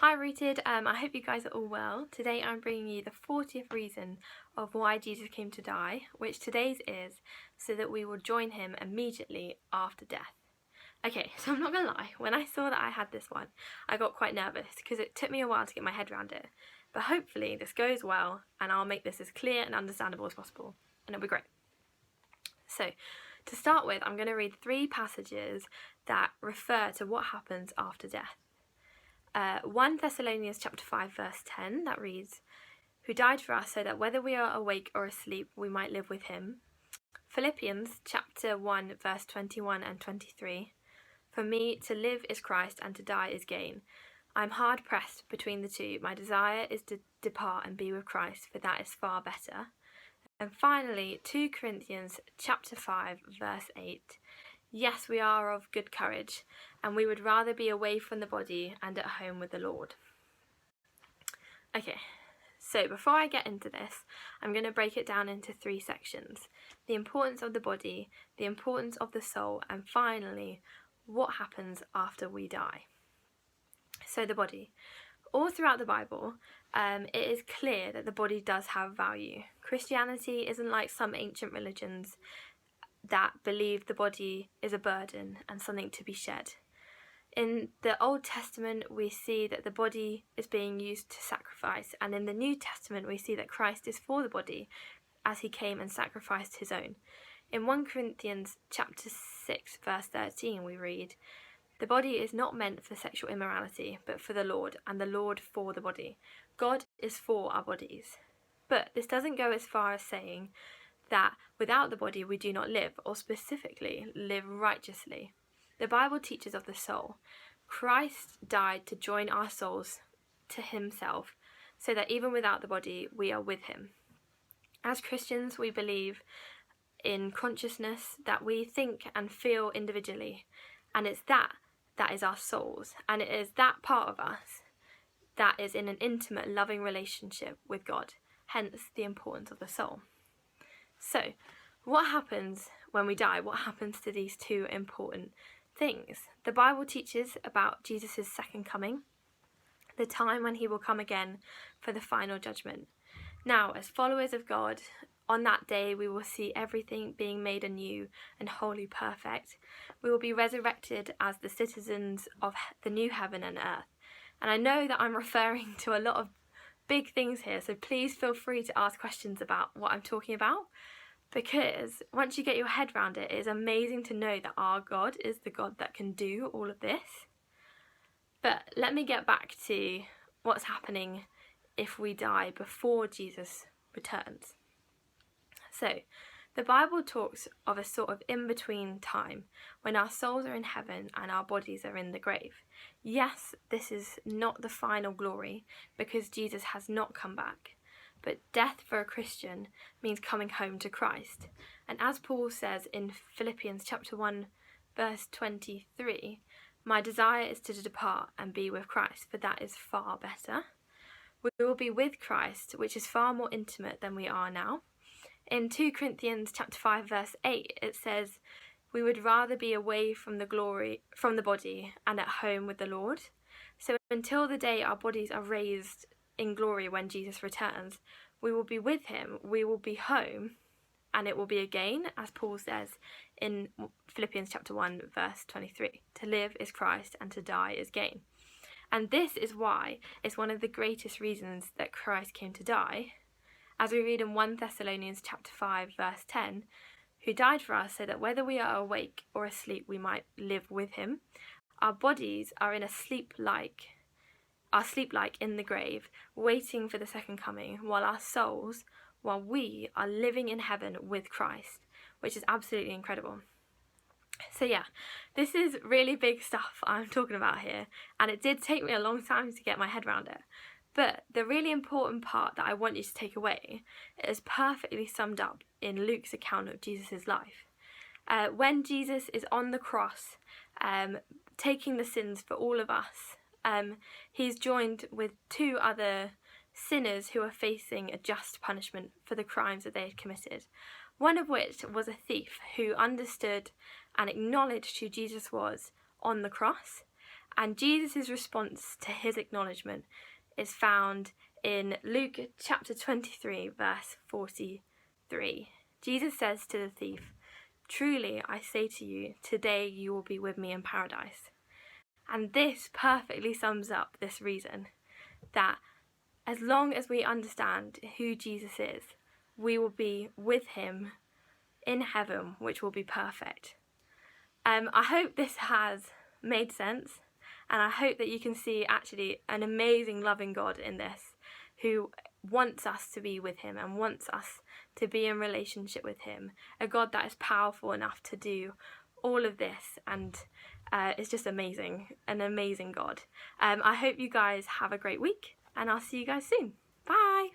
Hi Rooted, I hope you guys are all well. Today I'm bringing you the 40th reason of why Jesus came to die, which today's is so that we will join him immediately after death. Okay, so I'm not gonna lie, when I saw that I had this one, I got quite nervous because it took me a while to get my head around it. But hopefully this goes well and I'll make this as clear and understandable as possible, and it'll be great. So, to start with, I'm going to read 3 passages that refer to what happens after death. 1 Thessalonians chapter 5 verse 10, that reads, "Who died for us so that whether we are awake or asleep we might live with him." Philippians chapter 1 verse 21 and 23, "For me to live is Christ and to die is gain. I am hard pressed between the two. My desire is to depart and be with Christ, for that is far better." And finally, 2 Corinthians chapter 5 verse 8, "Yes, we are of good courage, and we would rather be away from the body and at home with the Lord." Okay, so before I get into this, I'm going to break it down into 3 sections. The importance of the body, the importance of the soul, and finally, what happens after we die. So the body. All throughout the Bible, it is clear that the body does have value. Christianity isn't like some ancient religions that believe the body is a burden and something to be shed. In the Old Testament, we see that the body is being used to sacrifice, and in the New Testament, we see that Christ is for the body as he came and sacrificed his own. In 1 Corinthians chapter 6 verse 13, we read, "The body is not meant for sexual immorality, but for the Lord, and the Lord for the body." God is for our bodies. But this doesn't go as far as saying that without the body we do not live, or specifically live righteously. The Bible teaches of the soul. Christ died to join our souls to himself, so that even without the body we are with him. As Christians, we believe in consciousness, that we think and feel individually, and it's that is our souls, and it is that part of us that is in an intimate, loving relationship with God, hence the importance of the soul. So, what happens when we die? What happens to these 2 important things? The Bible teaches about Jesus' second coming, the time when he will come again for the final judgment. Now, as followers of God, on that day we will see everything being made anew and wholly perfect. We will be resurrected as the citizens of the new heaven and earth. And I know that I'm referring to a lot of big things here, so please feel free to ask questions about what I'm talking about, because once you get your head around it, it is amazing to know that our God is the God that can do all of this. But let me get back to what's happening if we die before Jesus returns. So, the Bible talks of a sort of in-between time when our souls are in heaven and our bodies are in the grave. Yes, this is not the final glory because Jesus has not come back, but death for a Christian means coming home to Christ. And as Paul says in Philippians chapter 1 verse 23, "My desire is to depart and be with Christ, for that is far better." We will be with Christ, which is far more intimate than we are now. In 2 Corinthians chapter 5 verse 8, it says, "We would rather be away from the body and at home with the Lord." So until the day our bodies are raised in glory when Jesus returns, we will be with him, we will be home, and it will be a gain, as Paul says in Philippians chapter 1 verse 23, "To live is Christ and to die is gain." And this is why it's one of the greatest reasons that Christ came to die. As we read in 1 Thessalonians chapter 5 verse 10, "Who died for us so that whether we are awake or asleep we might live with him." Our bodies are in a sleep-like in the grave, waiting for the second coming, while we are living in heaven with Christ, which is absolutely incredible. So yeah, this is really big stuff I'm talking about here, and it did take me a long time to get my head around it. But the really important part that I want you to take away is perfectly summed up in Luke's account of Jesus' life. When Jesus is on the cross, taking the sins for all of us, he's joined with 2 other sinners who are facing a just punishment for the crimes that they had committed. One of which was a thief who understood and acknowledged who Jesus was on the cross, And Jesus' response to his acknowledgement is found in Luke chapter 23, verse 43. Jesus says to the thief, "Truly I say to you, today you will be with me in paradise." And this perfectly sums up this reason, that as long as we understand who Jesus is, we will be with him in heaven, which will be perfect. I hope this has made sense, and I hope that you can see actually an amazing loving God in this, who wants us to be with him and wants us to be in relationship with him, a God that is powerful enough to do all of this, and it's just amazing, an amazing God. I hope you guys have a great week, and I'll see you guys soon. Bye!